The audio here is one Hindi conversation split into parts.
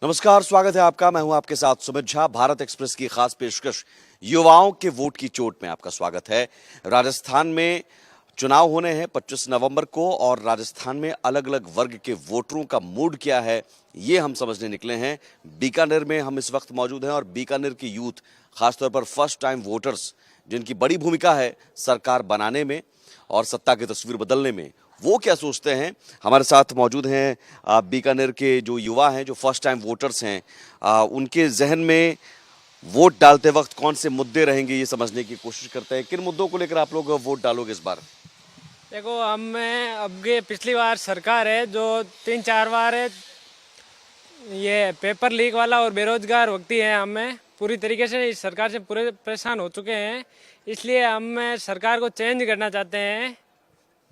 नमस्कार, स्वागत है आपका। मैं हूं आपके साथ सुमित झा। भारत एक्सप्रेस की खास पेशकश युवाओं के वोट की चोट में आपका स्वागत है। राजस्थान में चुनाव होने हैं 25 नवंबर को और राजस्थान में अलग अलग वर्ग के वोटरों का मूड क्या है ये हम समझने निकले हैं। बीकानेर में हम इस वक्त मौजूद हैं और बीकानेर की यूथ, खासतौर पर फर्स्ट टाइम वोटर्स, जिनकी बड़ी भूमिका है सरकार बनाने में और सत्ता की तस्वीर बदलने में, वो क्या सोचते हैं। हमारे साथ मौजूद हैं बीकानेर के जो युवा हैं, जो फर्स्ट टाइम वोटर्स हैं। उनके जहन में वोट डालते वक्त कौन से मुद्दे रहेंगे ये समझने की कोशिश करते हैं। किन मुद्दों को लेकर आप लोग वोट डालोगे इस बार? देखो, हमें अब ये पिछली बार सरकार है जो 3-4 बार है, ये पेपर लीक वाला और बेरोजगार व्यक्ति है, हमें पूरी तरीके से इस सरकार से पूरे परेशान हो चुके हैं। इसलिए हम सरकार को चेंज करना चाहते हैं।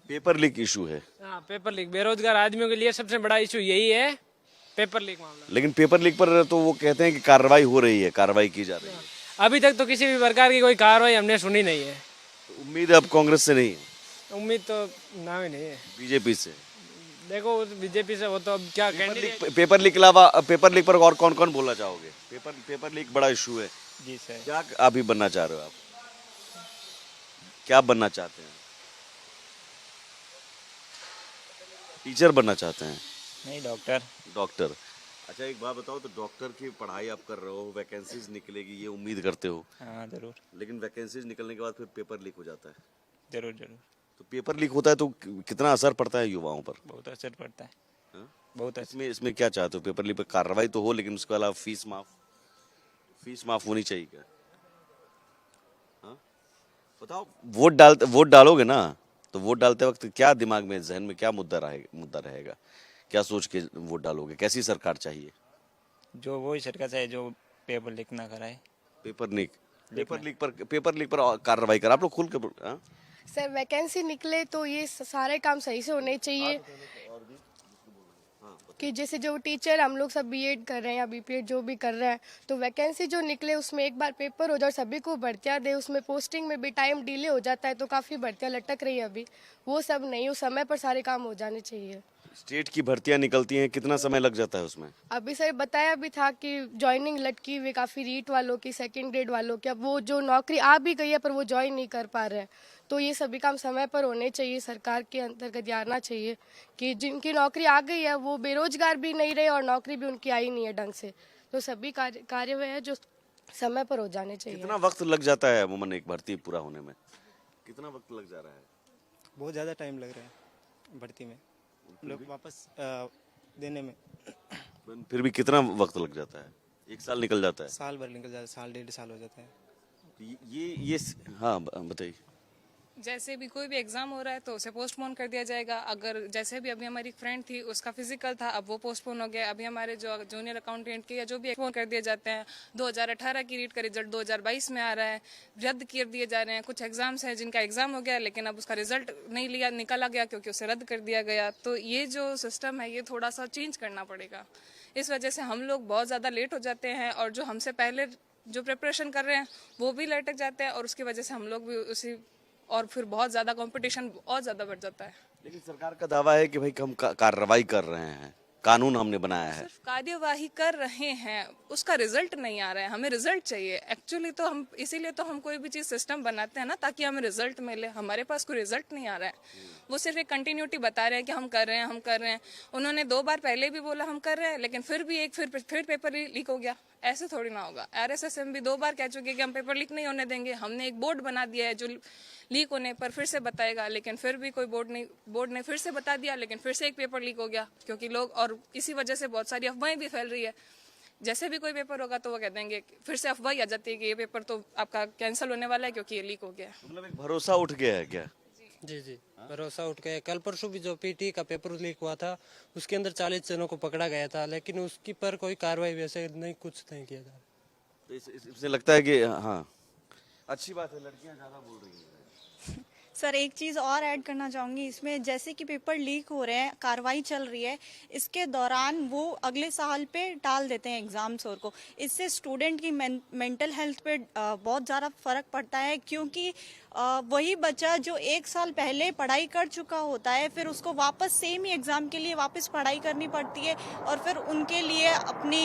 पेपर लीक इशू है। हाँ, पेपर लीक बेरोजगार आदमियों के लिए सबसे बड़ा इशू यही है, पेपर लीक मामला। लेकिन पेपर लीक पर तो वो कहते हैं कि कार्रवाई हो रही है, कार्रवाई की जा रही है। अभी तक तो किसी भी प्रकार की कोई कार्रवाई हमने सुनी नहीं है। तो उम्मीद अब कांग्रेस से नहीं है, उम्मीद तो ना ही नहीं है। बीजेपी से। देखो, बीजेपी से वो तो अब क्या कैंडिडेट। पेपर लीक के अलावा पेपर लीक पर और कौन कौन बोलना चाहोगे? पेपर लीक बड़ा इशू है। जी सर। क्या अभी बनना चाह रहे हो आप? क्या बनना चाहते हैं? टीचर बनना चाहते हैं? नहीं, डॉक्टर। डॉक्टर। अच्छा, एक बात बताओ, तो डॉक्टर की पढ़ाई आप कर रहे हो, वैकेंसीज निकलेगी ये उम्मीद करते हो, हाँ जरूर। लेकिन वैकेंसीज निकलने के बाद फिर पेपर लीक हो जाता है। जरूर जरूर। तो पेपर लीक होता है तो कितना असर पड़ता है युवाओं पर? बहुत असर पड़ता है। हाँ? बहुत असर। इसमें क्या चाहते हो? पेपर लीक पर कार्रवाई तो हो, लेकिन उसके अलावा फीस माफ होनी चाहिए क्या? हाँ, बताओ। वोट डालोगे ना, तो वोट डालते वक्त क्या दिमाग में, जहन में क्या मुद्दा रहेगा? क्या सोच के वोट डालोगे? कैसी सरकार चाहिए? जो वही सरकार चाहे जो पेपर लीक ना कराए। पेपर लीक पर कार्रवाई कर। आप लोग खुल के हाँ? सर, वैकेंसी निकले तो ये सारे काम सही से होने चाहिए कि जैसे जो टीचर हम लोग सब बीएड कर रहे हैं या बीपीएड जो भी कर रहे हैं, तो वैकेंसी जो निकले उसमें एक बार पेपर हो जाए और सभी को भर्तियाँ दे। उसमें पोस्टिंग में भी टाइम डिले हो जाता है तो काफ़ी भर्तियाँ लटक रही है अभी। वो सब नहीं, उस समय पर सारे काम हो जाने चाहिए। स्टेट की भर्तियां निकलती हैं, कितना समय लग जाता है उसमें? अभी सर बताया भी था कि ज्वाइनिंग लटकी हुई काफ़ी रीट वालों की, सेकंड ग्रेड वालों की। अब वो जो नौकरी आ भी गई है पर वो ज्वाइन नहीं कर पा रहे हैं। तो ये सभी काम समय पर होने चाहिए, सरकार के अंतर्गत आना चाहिए कि जिनकी नौकरी आ गई है वो बेरोजगार भी नहीं रहे और नौकरी भी उनकी आई नहीं है ढंग से। तो सभी कार्य है जो समय पर हो जाने चाहिए। कितना वक्त लग जाता है अमूमन एक भर्ती पूरा होने में? कितना वक्त लग जा रहा है? बहुत ज़्यादा टाइम लग रहा है भर्ती में, लोग वापस देने में। फिर भी कितना वक्त लग जाता है? एक साल निकल जाता है? साल भर निकल जाता है, साल 1.5 साल हो जाता है। ये हाँ, बताइए। जैसे भी कोई भी एग्जाम हो रहा है तो उसे पोस्टपोन कर दिया जाएगा। अगर जैसे भी अभी हमारी फ्रेंड थी, उसका फिजिकल था, अब वो पोस्टपोन हो गया। अभी हमारे जो जूनियर अकाउंटेंट के या जो भी पोस्टपोन कर दिए जाते हैं। 2018 की रीट का रिजल्ट 2022 में आ रहा है, रद्द कर दिए जा रहे हैं। कुछ एग्जाम्स हैं जिनका एग्जाम हो गया लेकिन अब उसका रिजल्ट नहीं निकाला गया क्योंकि उसे रद्द कर दिया गया। तो ये जो सिस्टम है ये थोड़ा सा चेंज करना पड़ेगा। इस वजह से हम लोग बहुत ज़्यादा लेट हो जाते हैं और जो हमसे पहले जो प्रिपरेशन कर रहे हैं वो भी लटक जाते हैं और उसकी वजह से हम लोग भी उसी, और फिर बहुत ज़्यादा कंपटीशन और ज़्यादा बढ़ जाता है। लेकिन सरकार का दावा है कि भाई हम कार्रवाई कर रहे हैं, कानून हमने बनाया है। सिर्फ कार्यवाही कर रहे हैं, उसका रिजल्ट नहीं आ रहा है। हमें रिजल्ट चाहिए एक्चुअली, तो हम इसीलिए तो हम कोई भी चीज़ सिस्टम बनाते हैं ना, ताकि हमें रिजल्ट मिले। हमारे पास कोई रिजल्ट नहीं आ रहा है। वो सिर्फ एक कंटिन्यूटी बता रहे हैं कि हम कर रहे हैं। उन्होंने 2 बार पहले भी बोला हम कर रहे हैं, लेकिन फिर भी फिर पेपर लीक हो गया। ऐसे थोड़ी ना होगा। RSS भी 2 बार कह चुके हैं कि हम पेपर लीक नहीं होने देंगे। हमने एक बोर्ड बना दिया है जो लीक होने पर फिर से बताएगा, लेकिन फिर भी कोई बोर्ड ने फिर से बता दिया, लेकिन फिर से एक पेपर लीक हो गया क्योंकि लोग, और इसी वजह से बहुत सारी अफवाहें भी फैल रही है। जैसे भी कोई पेपर होगा तो वो कह देंगे, फिर से अफवाह आ जाती है कि ये पेपर तो आपका कैंसिल होने वाला है क्योंकि ये लीक हो गया। मतलब एक भरोसा उठ गया है क्या? जी, भरोसा उठ गया। कल परसों भी जो पीटी का पेपर लीक हुआ था उसके अंदर 40 जनों को पकड़ा गया था, लेकिन उसकी पर कोई कार्रवाई वैसे नहीं, कुछ नहीं किया जा रहा। तो इससे लगता है कि हाँ, अच्छी बात है, लड़कियां ज्यादा बोल रही हैं। सर एक चीज़ और ऐड करना चाहूँगी इसमें, जैसे कि पेपर लीक हो रहे हैं, कार्रवाई चल रही है, इसके दौरान वो अगले साल पे टाल देते हैं एग्ज़ाम्स और को। इससे स्टूडेंट की मेंटल हेल्थ पे बहुत ज़्यादा फ़र्क पड़ता है, क्योंकि वही बच्चा जो एक साल पहले पढ़ाई कर चुका होता है, फिर उसको वापस सेम ही एग्ज़ाम के लिए वापस पढ़ाई करनी पड़ती है, और फिर उनके लिए अपनी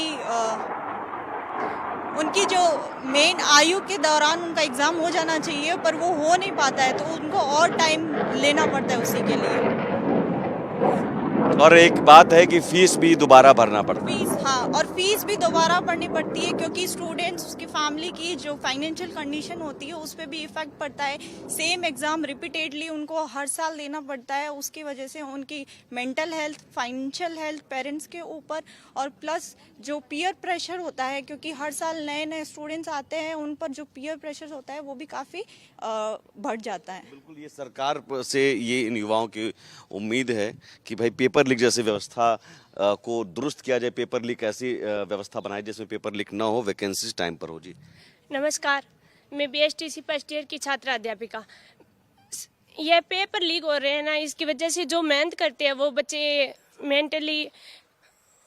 उनकी जो मेन आयु के दौरान उनका एग्ज़ाम हो जाना चाहिए, पर वो हो नहीं पाता है, तो उनको और टाइम लेना पड़ता है उसी के लिए। और एक बात है कि फीस भी दोबारा भरना पड़ता है। फीस, हाँ, और फीस भी दोबारा भरनी पड़ती है, क्योंकि स्टूडेंट्स, उसकी फैमिली की जो फाइनेंशियल कंडीशन होती है उस पर भी इफेक्ट पड़ता है। सेम एग्ज़ाम रिपीटेडली उनको हर साल देना पड़ता है, उसकी वजह से उनकी mental health, financial health parents के ऊपर, और प्लस जो पीयर प्रेशर होता है, क्योंकि हर साल नए नए स्टूडेंट्स आते हैं, उन पर जो पीयर प्रेशर होता है वो भी काफ़ी बढ़ जाता है। बिल्कुल, ये सरकार से ये इन युवाओं की उम्मीद है कि भाई पेपर लीक जैसी व्यवस्था को दुरुस्त किया जाए, पेपर लीक ऐसी व्यवस्था बनाए जिसमें पेपर लीक ना हो, वैकेंसीज टाइम पर हो। जी नमस्कार, मैं बीएसटीसी फर्स्ट ईयर की छात्रा अध्यापिका। यह पेपर लीक हो रहे हैं ना, इसकी वजह से जो मेहनत करते हैं वो बच्चे मेंटली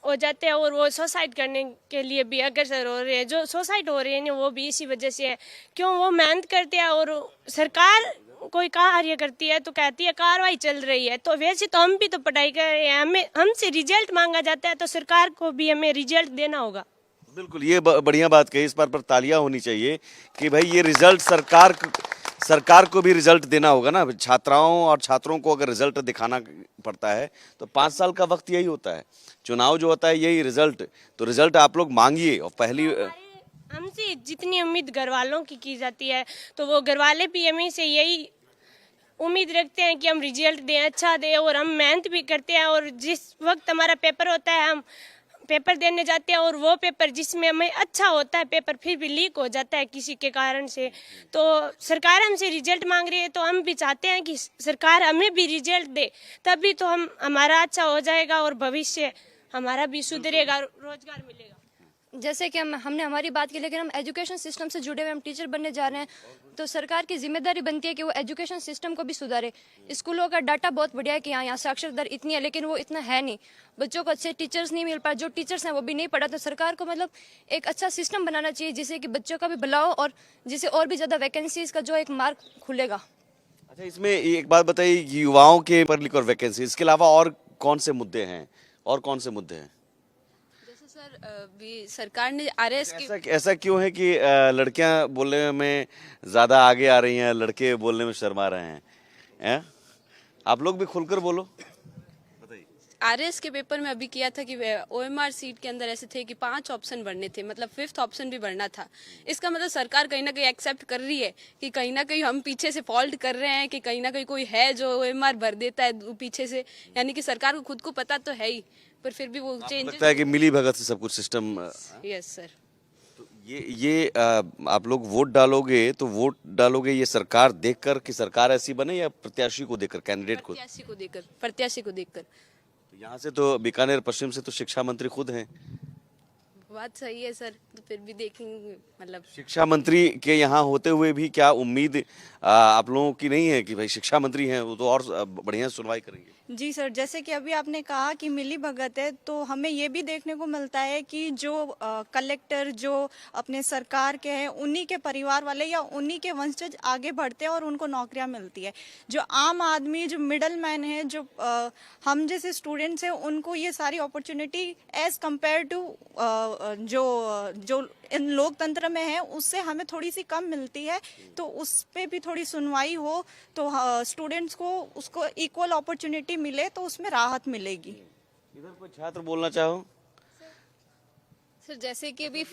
हो जाते हैं, और वो सुसाइड करने के लिए भी अग्रसर हो रहे हैं। जो सुसाइड हो रहे हैं ना, वो भी इसी वजह से है, क्यों वो मेहनत करते हैं और सरकार कोई कार्य करती है तो कहती है कार्रवाई चल रही है। तो वैसे तो हम भी तो पढ़ाई कर रहे हैं, हमें हमसे रिजल्ट मांगा जाता है, तो सरकार को भी हमें रिजल्ट देना होगा। बिल्कुल, ये बढ़िया बात कही, इस बार पर तालियां होनी चाहिए कि भाई ये रिजल्ट सरकार को भी रिजल्ट देना होगा ना। छात्राओं और छात्रों को अगर रिजल्ट दिखाना पड़ता है तो 5 साल का वक्त यही होता है, चुनाव जो होता है यही रिजल्ट, तो रिजल्ट आप लोग मांगिए। और पहली हमसे जितनी उम्मीद घर वालों की जाती है, तो वो घर वाले भी हमें से यही उम्मीद रखते हैं कि हम रिजल्ट दें, अच्छा दें, और हम मेहनत भी करते हैं। और जिस वक्त हमारा पेपर होता है, हम पेपर देने जाते हैं, और वो पेपर जिसमें हमें अच्छा होता है पेपर, फिर भी लीक हो जाता है किसी के कारण से। तो सरकार हमसे रिजल्ट मांग रही है, तो हम भी चाहते हैं कि सरकार हमें भी रिजल्ट दे, तभी तो हमारा अच्छा हो जाएगा और भविष्य हमारा भी सुधरेगा, रोजगार मिलेगा। जैसे कि हमने हमारी बात की, लेकिन हम एजुकेशन सिस्टम से जुड़े हुए, हम टीचर बनने जा रहे हैं, तो सरकार की जिम्मेदारी बनती है कि वो एजुकेशन सिस्टम को भी सुधारे। स्कूलों का डाटा बहुत बढ़िया है कि यहाँ साक्षरता दर इतनी है, लेकिन वो इतना है नहीं, बच्चों को अच्छे टीचर्स नहीं मिल पाए, जो टीचर्स हैं वो भी नहीं पढ़ा। तो सरकार को मतलब एक अच्छा सिस्टम बनाना चाहिए जिससे कि बच्चों का भी भला हो, और जिससे और भी ज़्यादा वैकेंसीज का जो एक मार्ग खुलेगा। अच्छा, इसमें एक बात बताइए, युवाओं के पेपर लीक और वैकेंसी, इसके अलावा और कौन से मुद्दे हैं, और कौन से मुद्दे हैं? सर भी सरकार ने आरएस की ऐसा क्यों है कि लड़कियां बोलने में ज्यादा आगे आ रही हैं, लड़के बोलने में शर्मा रहे हैं? आप लोग भी खुलकर बोलो। आरएस के पेपर में अभी किया था कि ओएमआर सीट के अंदर ऐसे थे कि 5 ऑप्शन भरने थे, मतलब 5th ऑप्शन भी भरना था। इसका मतलब सरकार कहीं ना कहीं एक्सेप्ट कर रही है कि कहीं ना कहीं हम पीछे से फॉल्ट कर रहे हैं, कि कहीं ना कहीं कोई है जो ओएमआर भर देता है पीछे से, यानी कि सरकार को खुद को पता तो है ही, पर फिर भी वो चेंज लगता है कि मिली भगत से सब कुछ सिस्टम। Yes sir. तो ये आप लोग वोट डालोगे, तो वोट डालोगे ये सरकार देखकर कि सरकार ऐसी बने, या प्रत्याशी को देखकर, कैंडिडेट को? प्रत्याशी को देखकर। यहाँ से तो बीकानेर पश्चिम से तो शिक्षा मंत्री खुद हैं। बात सही है सर, तो फिर भी देखेंगे, मतलब शिक्षा मंत्री के यहाँ होते हुए भी क्या उम्मीद आप लोगों की नहीं है कि भाई शिक्षा मंत्री हैं वो तो और बढ़िया सुनवाई करेंगे? जी सर, जैसे कि अभी आपने कहा कि मिली भगत है, तो हमें ये भी देखने को मिलता है कि जो कलेक्टर जो अपने सरकार के हैं, उन्हीं के परिवार वाले या उन्हीं के वंशज आगे बढ़ते हैं और उनको नौकरियां मिलती है। जो आम आदमी, जो मिडल मैन है, जो हम जैसे स्टूडेंट्स हैं, उनको ये सारी अपॉर्चुनिटी एज कम्पेयर टू जो इन लोकतंत्र में है उससे हमें थोड़ी सी कम मिलती है। तो उस पे भी थोड़ी सुनवाई हो तो स्टूडेंट्स को उसको इक्वल अपॉर्चुनिटी मिले, तो उसमें राहत मिलेगी। इधर कोई छात्र बोलना चाहो? सर जैसे कि अभी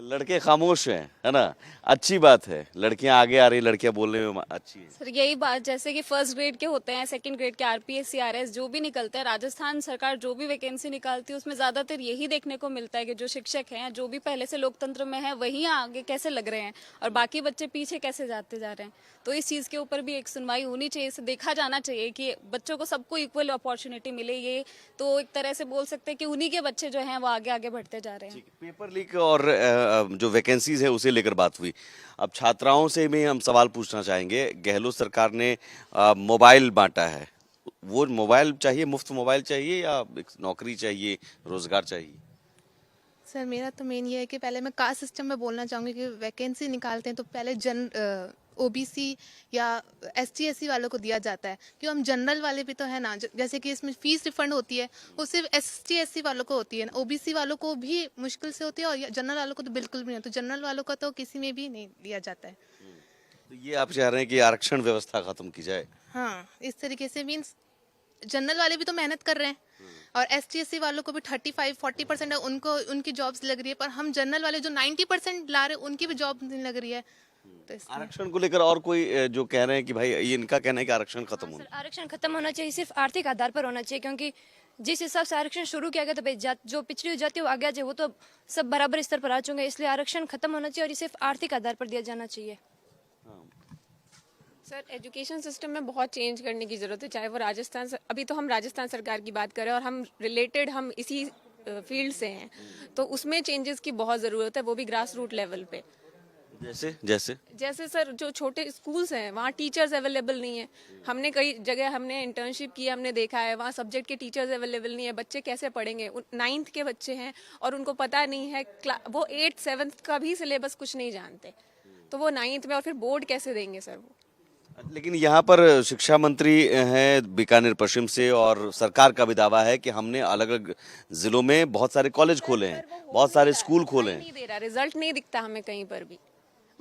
लड़के खामोश हैं, है ना, अच्छी बात है, लड़कियां आगे आ रही, लड़कियां बोलने में अच्छी है। सर यही बात, जैसे कि फर्स्ट ग्रेड के होते हैं, सेकंड ग्रेड के आरपीएस सीआरएस जो भी निकलते हैं, राजस्थान सरकार जो भी वैकेंसी निकालती है उसमें ज्यादातर यही देखने को मिलता है कि जो शिक्षक हैं, जो भी पहले से लोकतंत्र में है, वही आगे कैसे लग रहे हैं और बाकी बच्चे पीछे कैसे जाते जा रहे हैं। तो इस चीज के ऊपर भी एक सुनवाई होनी चाहिए, इसे देखा जाना चाहिए कि बच्चों को सबको इक्वल अपॉर्चुनिटी मिले। ये तो एक तरह से बोल सकते हैं कि उन्हीं के बच्चे जो हैं वो आगे आगे बढ़ते जा रहे हैं। रहे हैं। ठीक है, पेपर लीक और जो वैकेंसीज है उसे लेकर बात हुई। अब छात्राओं से भी हम सवाल पूछना चाहेंगे। गहलोत सरकार ने मोबाइल बांटा है, वो मोबाइल चाहिए, मुफ्त मोबाइल चाहिए या एक नौकरी चाहिए, रोजगार चाहिए? सर मेरा तो मेन ये है कि पहले मैं कास्ट सिस्टम में बोलना चाहूँगी कि वैकेंसी निकालते हैं तो पहले ओबीसी या एसटी एससी वालों को दिया जाता है, क्यों हम जनरल वाले भी तो है ना, जैसे कि इसमें फीस रिफंड होती है वो सिर्फ एसटी एससी वालों को होती है, ओबीसी वालों को भी मुश्किल से होती है और जनरल वालों को तो बिल्कुल भी नहीं, तो जनरल वालों का तो किसी में भी नहीं दिया जाता है। तो ये आप चाह रहे हैं कि आरक्षण व्यवस्था खत्म की जाए? हाँ, इस तरीके से मीन्स जनरल वाले भी तो मेहनत कर रहे हैं और एसटी वालों को भी 35-40% है, उनको उनकी जॉब्स लग रही है, पर हम जनरल वाले जो 90% ला रहे हैं उनकी भी जॉब नहीं लग रही है। तो आरक्षण को लेकर और कोई जो कह रहे हैं कि भाई ये इनका कहना है कि आरक्षण खत्म होना? सर आरक्षण खत्म होना चाहिए, सिर्फ आर्थिक आधार पर होना चाहिए, क्योंकि जिस हिसाब से आरक्षण शुरू किया गया था जो पिछड़ी जाति वो आगे वो तो सब बराबर स्तर पर आ चुके हैं, इसलिए आरक्षण खत्म होना चाहिए और ये सिर्फ आर्थिक आधार पर दिया जाना चाहिए। सर एजुकेशन सिस्टम में बहुत चेंज करने की ज़रूरत है, चाहे वो राजस्थान अभी तो हम राजस्थान सरकार की बात करें और हम इसी फील्ड से हैं, तो उसमें चेंजेस की बहुत ज़रूरत है, वो भी ग्रास रूट लेवल पे। जैसे सर जो छोटे स्कूल्स हैं वहाँ टीचर्स अवेलेबल नहीं है। हमने कई जगह हमने इंटर्नशिप की, हमने देखा है वहाँ सब्जेक्ट के टीचर्स अवेलेबल नहीं है, बच्चे कैसे पढ़ेंगे? 9th के बच्चे हैं और उनको पता नहीं है, वो 8th 7th का भी सिलेबस कुछ नहीं जानते, तो वो 9th में और फिर बोर्ड कैसे देंगे सर वो? लेकिन यहाँ पर शिक्षा मंत्री हैं बीकानेर पश्चिम से और सरकार का भी दावा है कि हमने अलग अलग जिलों में बहुत सारे कॉलेज खोले हैं, बहुत सारे स्कूल खोले हैं। नहीं दे रहा, रिजल्ट नहीं दिखता हमें कहीं पर भी।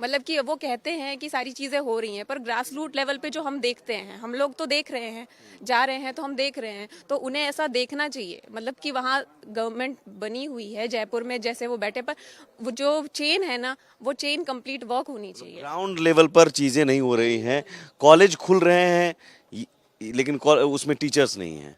मतलब कि वो कहते हैं कि सारी चीज़ें हो रही हैं, पर ग्रास रूट लेवल पे जो हम देखते हैं, हम लोग तो देख रहे हैं, जा रहे हैं तो हम देख रहे हैं, तो उन्हें ऐसा देखना चाहिए। मतलब कि वहाँ गवर्नमेंट बनी हुई है जयपुर में, जैसे वो बैठे, पर वो जो चेन है ना, वो चेन कंप्लीट वर्क होनी चाहिए। ग्राउंड लेवल पर चीजें नहीं हो रही हैं, कॉलेज खुल रहे हैं लेकिन उसमें टीचर्स नहीं हैं।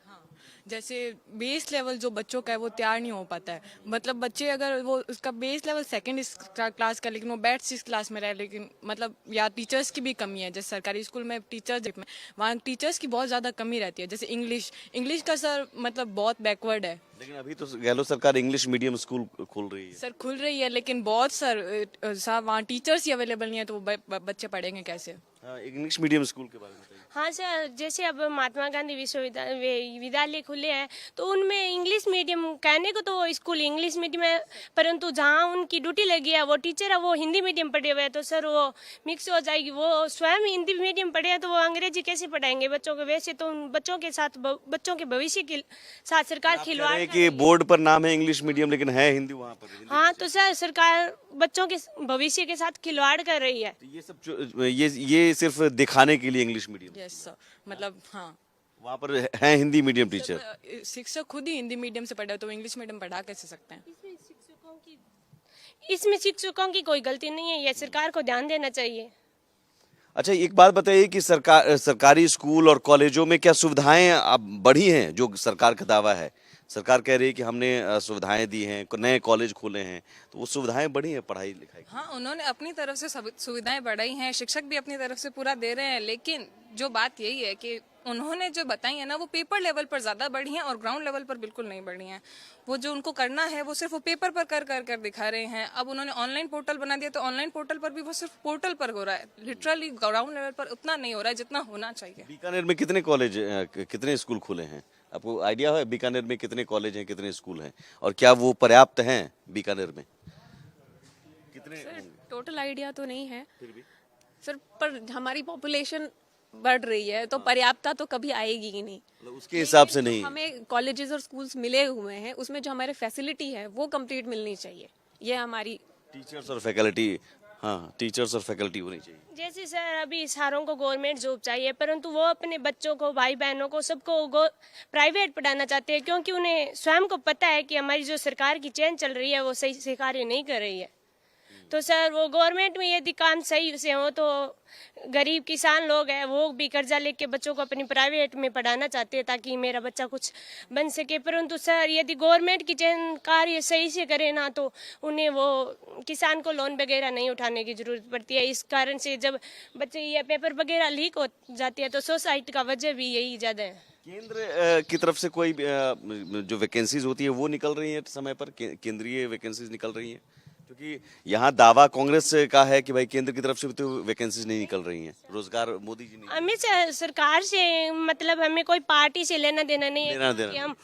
जैसे बेस लेवल जो बच्चों का है वो तैयार नहीं हो पाता है। मतलब बच्चे अगर वो उसका बेस लेवल 2nd क्लास का, लेकिन वो बैठ 6th क्लास में रहे, लेकिन मतलब या टीचर्स की भी कमी है। जैसे सरकारी स्कूल में टीचर्स में वहाँ टीचर्स की बहुत ज़्यादा कमी रहती है। जैसे इंग्लिश का सर मतलब बहुत बैकवर्ड है। लेकिन अभी तो गहलोत सरकार इंग्लिश मीडियम स्कूल खुल रही है। सर खुल रही है, लेकिन बहुत साहब वहाँ टीचर्स ही अवेलेबल नहीं है, तो वो बच्चे पढ़ेंगे कैसे? इंग्लिश मीडियम स्कूल के बारे में बताइए। हाँ सर, जैसे अब महात्मा गांधी विश्वविद्यालय खुले हैं तो उनमें इंग्लिश मीडियम, कहने को तो वो स्कूल इंग्लिश मीडियम है, परंतु जहाँ उनकी ड्यूटी लगी है वो टीचर है वो हिंदी मीडियम पढ़े हुए हैं, तो सर वो मिक्स हो जाएगी। वो स्वयं हिंदी मीडियम पढ़े हैं तो वो अंग्रेजी कैसे पढ़ाएंगे बच्चों को? वैसे तो उन बच्चों के साथ, बच्चों के भविष्य के साथ सरकार खिलवाड़ कि बोर्ड पर नाम है इंग्लिश मीडियम लेकिन है हिंदी वहाँ पर। हाँ, तो सर सरकार बच्चों के भविष्य के साथ खिलवाड़ कर रही है। तो ये सब ये सिर्फ दिखाने के लिए इंग्लिश मीडियम? यस सर, मतलब हाँ, वहाँ पर है हिंदी मीडियम टीचर। शिक्षक खुद ही हिंदी मीडियम से पढ़ा तो इंग्लिश मीडियम पढ़ा कैसे सकते हैं? इसमें शिक्षकों की कोई गलती नहीं है, ये सरकार को ध्यान देना चाहिए। अच्छा, एक बात बताइए कि सरकारी स्कूल और कॉलेजों में क्या सुविधाएं अब बढ़ी हैं? जो सरकार का दावा है, सरकार कह रही है कि हमने सुविधाएं दी हैं, नए कॉलेज खोले हैं, तो वो सुविधाएं बढ़ी हैं पढ़ाई लिखाई? हाँ, उन्होंने अपनी तरफ से सुविधाएं बढ़ाई हैं, शिक्षक भी अपनी तरफ से पूरा दे रहे हैं, लेकिन जो बात यही है कि उन्होंने जो बताई है ना, वो पेपर लेवल पर ज़्यादा बढ़ी हैं और ग्राउंड लेवल पर बिल्कुल नहीं बढ़ी हैं। वो जो उनको करना है वो सिर्फ वो पेपर पर कर दिखा रहे हैं। अब उन्होंने ऑनलाइन पोर्टल बना दिया, तो ऑनलाइन पोर्टल पर भी वो सिर्फ पोर्टल पर हो रहा है, लिटरली ग्राउंड लेवल पर उतना नहीं हो रहा है जितना होना चाहिए। बीकानेर में कितने कॉलेज, कितने स्कूल खुले हैं? आपको आइडिया है बीकानेर में कितने कॉलेज हैं, कितने स्कूल हैं, और क्या वो पर्याप्त हैं बीकानेर में? कितने? टोटल आइडिया तो नहीं है सर, पर हमारी पॉपुलेशन बढ़ रही है तो पर्याप्तता तो कभी आएगी ही नहीं। उसके हिसाब से नहीं। हमें कॉलेजेस और स्कूल्स मिले हुए हैं, उसमें जो हमारे फैसिलिटी है वो कंप्लीट मिलनी चाहिए। ये हमारी टीचर्स और फैकल्टी, हाँ टीचर्स और फैकल्टी होनी चाहिए। जैसे सर अभी सारों को गवर्नमेंट जॉब चाहिए, परंतु वो अपने बच्चों को, भाई बहनों को, सबको प्राइवेट पढ़ाना चाहते हैं, क्योंकि उन्हें स्वयं को पता है कि हमारी जो सरकार की चेन चल रही है वो सही से कार्य नहीं कर रही है। तो सर वो गवर्नमेंट में यदि काम सही से हो तो गरीब किसान लोग हैं वो भी कर्जा लेके बच्चों को अपनी प्राइवेट में पढ़ाना चाहते हैं ताकि मेरा बच्चा कुछ बन सके, परंतु सर यदि गवर्नमेंट की कार्य सही से करे ना तो उन्हें वो किसान को लोन वगैरह नहीं उठाने की जरूरत पड़ती है। इस कारण से जब बच्चे ये पेपर वगैरह लीक हो जाती है तो सुसाइड का वजह भी यही ज़्यादा है। केंद्र की तरफ से कोई जो वैकेंसीज होती है वो निकल रही है समय पर, केंद्रीय वैकेंसीज निकल रही हैं? क्योंकि यहाँ दावा कांग्रेस का है कि भाई केंद्र की तरफ से भी तो वैकेंसीज नहीं निकल रही हैं, रोजगार मोदी जी नहीं हमें सरकार से मतलब हमें कोई पार्टी से लेना देना नहीं लेना है देना कि हम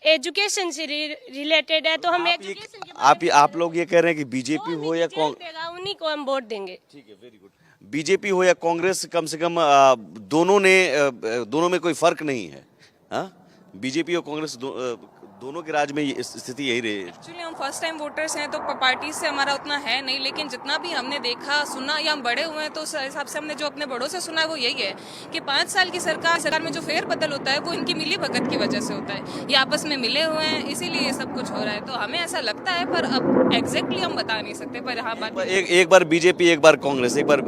एजुकेशन से रिलेटेड है तो हम एजुकेशन के आप लोग ये कह रहे हैं कि बीजेपी हो या कांग्रेस, उन्हीं को हम वोट देंगे। ठीक है, वेरी गुड। बीजेपी हो या कांग्रेस, कम से कम दोनों में कोई फर्क नहीं है। हाँ, बीजेपी और कांग्रेस दोनों के राज्य में ये स्थिति यही रही। एक्चुअली हम फर्स्ट टाइम वोटर्स हैं तो पार्टी से हमारा उतना है नहीं, लेकिन जितना भी हमने देखा सुना या हम बड़े हुए हैं तो उस हिसाब से हमने जो अपने बड़ों से सुना है वो यही है कि 5 साल की सरकार में जो फेर बदल होता है वो इनकी मिली भगत की वजह से होता है। ये आपस में मिले हुए हैं इसीलिए ये सब कुछ हो रहा है, तो हमें ऐसा लगता है, पर अब एग्जैक्टली हम बता नहीं सकते। पर हाँ, बात एक बार बीजेपी, एक बार कांग्रेस, एक बार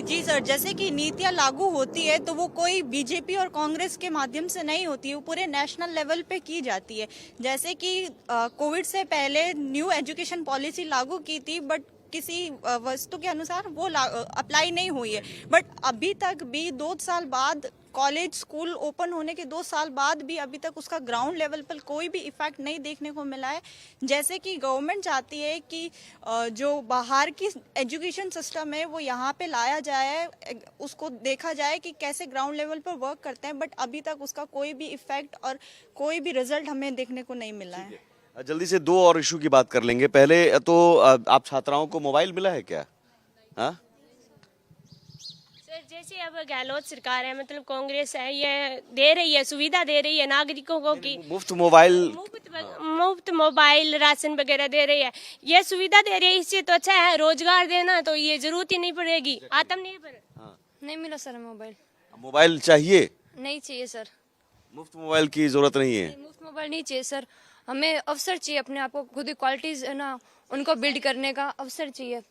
जी सर, जैसे कि नीतियां लागू होती है तो वो कोई बीजेपी और कांग्रेस के माध्यम से नहीं होती है, वो पूरे नेशनल लेवल पे की जाती है। जैसे कि कोविड से पहले न्यू एजुकेशन पॉलिसी लागू की थी, बट किसी वस्तु के अनुसार वो अप्लाई नहीं हुई है। बट अभी तक भी 2 साल बाद, कॉलेज स्कूल ओपन होने के 2 साल बाद भी अभी तक उसका ग्राउंड लेवल पर कोई भी इफेक्ट नहीं देखने को मिला है। जैसे कि गवर्नमेंट चाहती है कि जो बाहर की एजुकेशन सिस्टम है वो यहाँ पे लाया जाए, उसको देखा जाए कि कैसे ग्राउंड लेवल पर वर्क करते हैं, बट अभी तक उसका कोई भी इफेक्ट और कोई भी रिजल्ट हमें देखने को नहीं मिला है। जल्दी से 2 और इशू की बात कर लेंगे। पहले तो आप छात्राओं को मोबाइल मिला है क्या? हाँ, सर जैसे अब गहलोत सरकार है, मतलब कांग्रेस है, ये दे रही है, सुविधा दे रही है नागरिकों को कि मुफ्त मोबाइल, मुफ्त मोबाइल, राशन वगैरह दे रही है। ये सुविधा दे रही है, इससे तो अच्छा है रोजगार देना, तो ये जरूरत ही नहीं पड़ेगी। आत्मनिर्भर नहीं मिला सर मोबाइल। मोबाइल चाहिए? नहीं चाहिए सर, मुफ्त मोबाइल की जरूरत नहीं है। मुफ्त मोबाइल नहीं चाहिए सर, हमें अवसर चाहिए अपने आप को, खुद ही क्वालिटीज है ना उनको बिल्ड करने का अवसर चाहिए।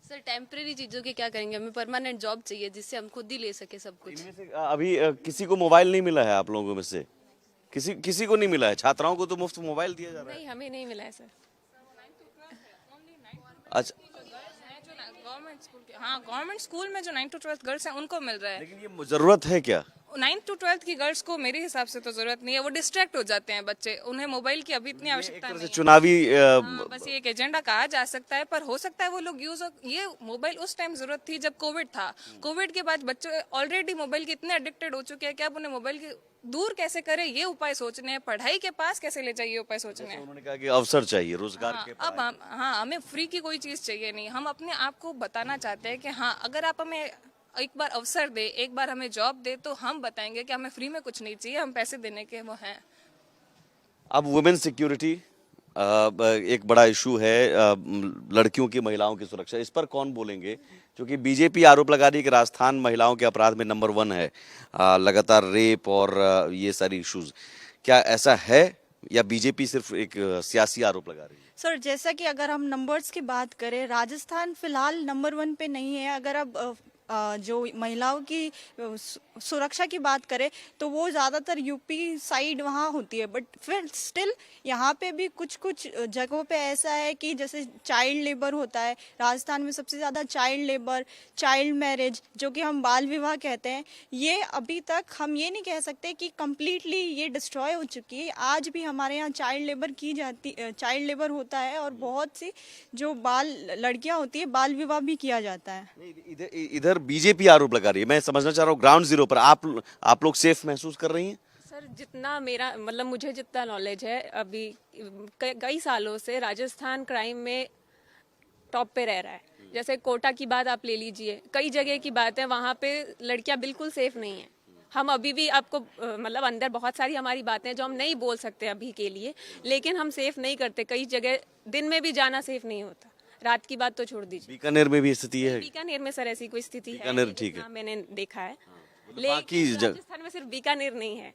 सर टेम्परेरी चीजों के क्या करेंगे, हमें परमानेंट जॉब चाहिए जिससे हम खुद ही ले सके सब कुछ। इनमें से अभी किसी को मोबाइल नहीं मिला है आप लोगों में से? किसी को नहीं मिला है? छात्राओं को तो मुफ्त मोबाइल दिया जा रहा है। नहीं, हमें नहीं मिला है सर। अच्छा, गवर्नमेंट स्कूल के, हाँ गवर्नमेंट स्कूल में जो 9 to 12 गर्ल्स हैं उनको मिल रहा है। लेकिन ये जरूरत है क्या? 9 to 12 की गर्ल्स को मेरे हिसाब से तो जरूरत नहीं है, वो डिस्ट्रैक्ट हो जाते हैं बच्चे, उन्हें मोबाइल की अभी इतनी आवश्यकता नहीं है। चुनावी हाँ, बस ये एक एजेंडा कहा जा सकता है, पर हो सकता है वो लोग ये मोबाइल उस टाइम जरूरत थी जब कोविड था। कोविड के बाद बच्चे ऑलरेडी मोबाइल के इतने एडिक्टेड हो चुके हैं कि अब उन्हें मोबाइल के दूर कैसे करें ये उपाय सोचने हैं, पढ़ाई के पास कैसे ले जाइए उपाय सोचने हैं। उन्होंने कहा कि अवसर चाहिए रोजगार के। अब हमें फ्री की कोई चीज चाहिए नहीं, हम अपने आप को बताना चाहते हैं कि हाँ अगर आप हमें एक बार अवसर दे, एक बार हमें जॉब दे, तो हम बताएंगे कि हमें फ्री में कुछ नहीं चाहिए, हम पैसे देने के वो हैं। अब वुमेन सिक्योरिटी एक बड़ा इशू है, लड़कियों की, महिलाओं की सुरक्षा, इस पर कौन बोलेंगे? क्योंकि बीजेपी आरोप लगा रही है कि राजस्थान महिलाओं के अपराध में नंबर 1 है, लगातार रेप और ये सारी इश्यूज। क्या ऐसा है या बीजेपी सिर्फ एक सियासी आरोप लगा रही है? सर जैसा कि अगर हम नंबर्स की बात करें, राजस्थान फिलहाल नंबर 1 पे नहीं है। अगर अब जो महिलाओं की सुरक्षा की बात करें तो वो ज़्यादातर यूपी साइड वहाँ होती है, बट फिर स्टिल यहाँ पे भी कुछ जगहों पे ऐसा है कि जैसे चाइल्ड लेबर होता है। राजस्थान में सबसे ज़्यादा चाइल्ड लेबर, चाइल्ड मैरिज, जो कि हम बाल विवाह कहते हैं, ये अभी तक हम ये नहीं कह सकते कि कम्प्लीटली ये डिस्ट्रॉय हो चुकी है। आज भी हमारे यहाँ चाइल्ड लेबर होता है और बहुत सी जो लड़कियाँ होती है बाल विवाह भी किया जाता है। इधर बीजेपी आरोप लगा रही है। मैं समझना चाह रहा हूँ ग्राउंड जीरो पर आप लोग सेफ महसूस कर रही हैं? सर जितना मेरा मतलब मुझे जितना नॉलेज है, अभी कई सालों से राजस्थान क्राइम में टॉप पे रह रहा है। जैसे कोटा की बात आप ले लीजिए, कई जगह की बात है, वहाँ पे लड़कियाँ बिल्कुल सेफ नहीं है। हम अभी भी आपको मतलब अंदर बहुत सारी हमारी बातें जो हम नहीं बोल सकते अभी के लिए, लेकिन हम सेफ नहीं करते। कई जगह दिन में भी जाना सेफ नहीं होता, रात की बात तो छोड़ दीजिए। बीकानेर में भी स्थिति है? बीकानेर में सर ऐसी कोई स्थिति है? बीकानेर ठीक है, मैंने देखा है, लेकिन राजस्थान में सिर्फ बीकानेर नहीं है।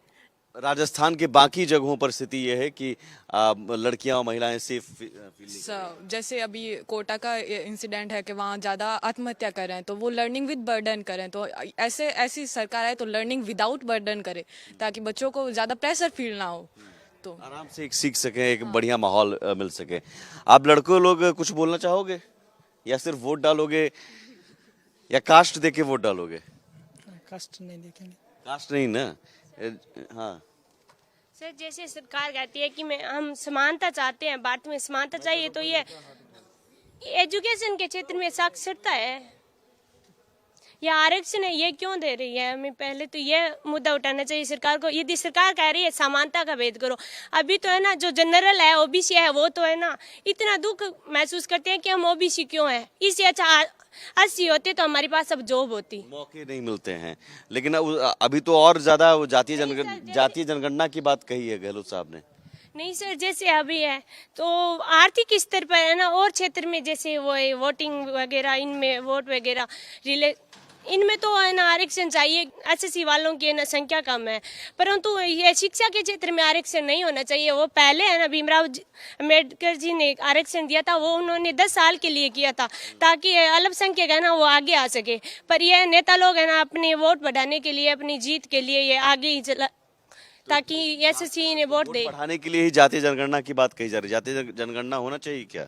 राजस्थान के बाकी जगहों पर स्थिति यह है कि लड़कियां और महिलाएं सेफ फील नहीं। जैसे अभी कोटा का इंसिडेंट है कि वहाँ ज़्यादा आत्महत्या कर रहे हैं, तो वो लर्निंग विद बर्डन करें, तो ऐसी सरकार है तो लर्निंग विदाउट बर्डन करे, ताकि बच्चों को ज़्यादा प्रेशर फील ना हो, तो आराम से एक सीख सके, एक बढ़िया माहौल मिल सके। आप लड़कों लोग कुछ बोलना चाहोगे या सिर्फ वोट डालोगे या कास्ट देके वोट डालोगे? कास्ट नहीं देखेंगे। कास्ट नहीं ना? हाँ सर जैसे सरकार कहती है कि हम समानता चाहते हैं, भारत में समानता चाहिए, तो ये एजुकेशन के क्षेत्र में साक्षरता है या आरक्षण है, ये क्यों दे रही है हमें? पहले तो ये मुद्दा उठाना चाहिए सरकार को। यदि सरकार कह रही है समानता का भेद करो, अभी तो है ना जो जनरल है ओबीसी है वो तो है ना इतना दुख महसूस करते हैं कि हम ओबीसी क्यों है। इससे अच्छा 80 होते तो हमारे पास अब जॉब होती। मौके नहीं मिलते हैं, लेकिन अभी तो और ज्यादा जातीय जनगणना की बात कही है गहलोत साहब ने। नहीं सर, जैसे अभी है तो आर्थिक स्तर पर है ना, और क्षेत्र में जैसे वो है वोटिंग वगैरह, इनमें वोट वगैरह इनमें तो है ना आरक्षण चाहिए। एसएससी वालों की है ना संख्या कम है, परंतु ये शिक्षा के क्षेत्र में आरक्षण नहीं होना चाहिए। वो पहले है ना भीमराव अम्बेडकर जी ने आरक्षण दिया था, वो उन्होंने 10 साल के लिए किया था ताकि अल्पसंख्यक है ना वो आगे आ सके। पर ये नेता लोग है ना अपने वोट बढ़ाने के लिए, अपनी जीत के लिए ये आगे ही चला ताकि एसएससी ने वोट दे। बढ़ाने के लिए ही जातीय जनगणना की बात कही जा रही है। जातीय जनगणना होना चाहिए क्या?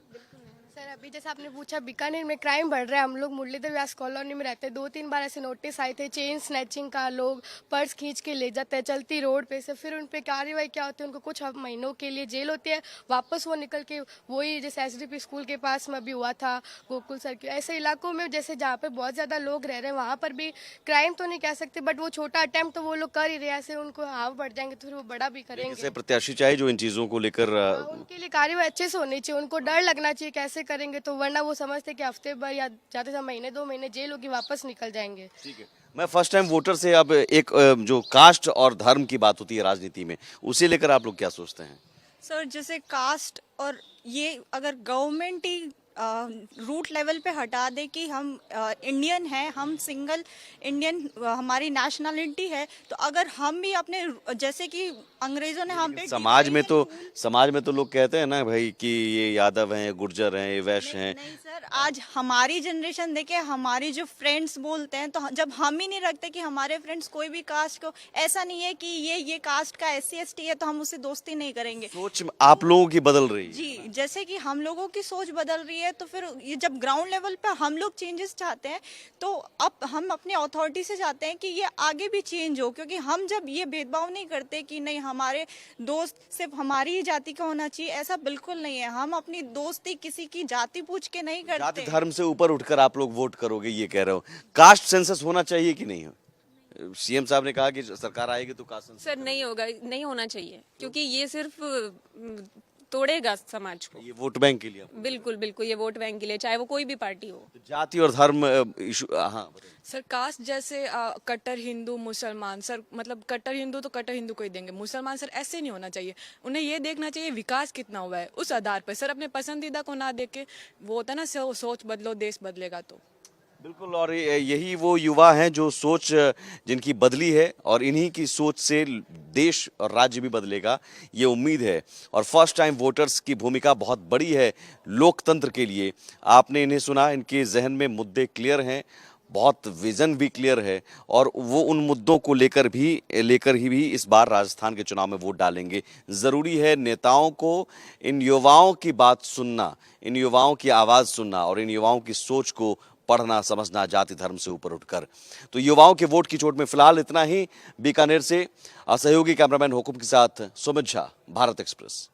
सर अभी जैसे आपने पूछा बीकानेर में क्राइम बढ़ रहा है। हम लोग मुरलीधर व्यास कॉलोनी में रहते हैं, 2-3 बार ऐसे नोटिस आए थे चेन स्नैचिंग का, लोग पर्स खींच के ले जाते हैं चलती रोड पे से, फिर उन पे कार्रवाई क्या होती है, उनको कुछ महीनों के लिए जेल होती है, वापस वो निकल के वही जैसे एसडीपी स्कूल के पास में अभी हुआ था गोकुल सर्किल, ऐसे इलाकों में जैसे जहाँ पे बहुत ज़्यादा लोग रह रहे हैं वहाँ पर भी क्राइम तो नहीं कह सकते, बट वो छोटा अटेम्प्ट तो वो लोग कर ही रहे हैं। ऐसे उनको हाव बढ़ जाएंगे तो फिर वो बड़ा भी करेंगे। प्रत्याशी चाहिए जो इन चीजों को लेकर उनके लिए कार्रवाई अच्छे से होनी चाहिए, उनको डर लगना चाहिए कैसे करेंगे, तो वरना वो समझते कि हफ्ते भर या जाते समय महीने 2 महीने जेल होगी, वापस निकल जाएंगे। ठीक है, मैं फर्स्ट टाइम वोटर से अब एक जो कास्ट और धर्म की बात होती है राजनीति में, उसे लेकर आप लोग क्या सोचते हैं? सर जैसे कास्ट और ये अगर गवर्नमेंट ही रूट लेवल पे हटा दे कि हम इंडियन हैं, हम सिंगल इंडियन हमारी नेशनलिटी है, तो अगर हम भी अपने जैसे कि अंग्रेजों ने हम पे समाज में तो लोग कहते हैं ना भाई कि ये यादव हैं, गुर्जर हैं, ये वैश्य हैं। नहीं सर, आज हमारी जनरेशन देखे, हमारी जो फ्रेंड्स बोलते हैं, तो जब हम ही नहीं रखते कि हमारे फ्रेंड्स कोई भी कास्ट को, ऐसा नहीं है कि ये कास्ट का SC ST है तो हम उससे दोस्ती नहीं करेंगे। सोच आप लोगों की बदल रही है जी, जैसे कि हम लोगों की सोच बदल रही है, तो फिर ये जब ग्राउंड लेवल पे हम लोग चेंजेस चाहते हैं, तो अब हम अपने अथॉरिटी से चाहते हैं कि ये आगे भी चेंज हो, क्योंकि हम जब ये भेदभाव नहीं करते कि नहीं हमारे दोस्त सिर्फ हमारी ही जाति का होना चाहिए, ऐसा बिल्कुल नहीं है। हम अपनी दोस्ती किसी की जाति पूछ के नहीं करते। जाति धर्म से ऊपर उठकर आप लोग वोट करोगे, ये कह रहे हो। कास्ट सेंसस होना चाहिए कि नहीं? सीएम साहब ने कहा कि सरकार आएगी तो कास्ट सेंसस सर नहीं होगा, नहीं होना चाहिए, क्योंकि ये सिर्फ तोड़ेगा समाज को। ये वोट बैंक के लिए? बिल्कुल बिल्कुल, ये वोट बैंक के लिए, चाहे वो कोई भी पार्टी हो। तो जाति और धर्म इशू, हाँ सर कास्ट जैसे कट्टर हिंदू मुसलमान, सर मतलब कट्टर हिंदू तो कट्टर हिंदू को ही देंगे, मुसलमान सर ऐसे नहीं होना चाहिए। उन्हें ये देखना चाहिए विकास कितना हुआ है, उस आधार पर सर अपने पसंदीदा को ना देख के, वो होता है ना सोच बदलो देश बदलेगा। तो बिल्कुल, और यही वो युवा हैं जो सोच जिनकी बदली है, और इन्हीं की सोच से देश और राज्य भी बदलेगा, ये उम्मीद है। और फर्स्ट टाइम वोटर्स की भूमिका बहुत बड़ी है लोकतंत्र के लिए। आपने इन्हें सुना, इनके जहन में मुद्दे क्लियर हैं, बहुत विजन भी क्लियर है, और वो उन मुद्दों को लेकर ही भी इस बार राजस्थान के चुनाव में वोट डालेंगे। ज़रूरी है नेताओं को इन युवाओं की बात सुनना, इन युवाओं की आवाज़ सुनना, और इन युवाओं की सोच को पढ़ना समझना, जाति धर्म से ऊपर उठकर। तो युवाओं के वोट की चोट में फिलहाल इतना ही। बीकानेर से असहयोगी कैमरामैन हुकुम के साथ सुमित झा, भारत एक्सप्रेस।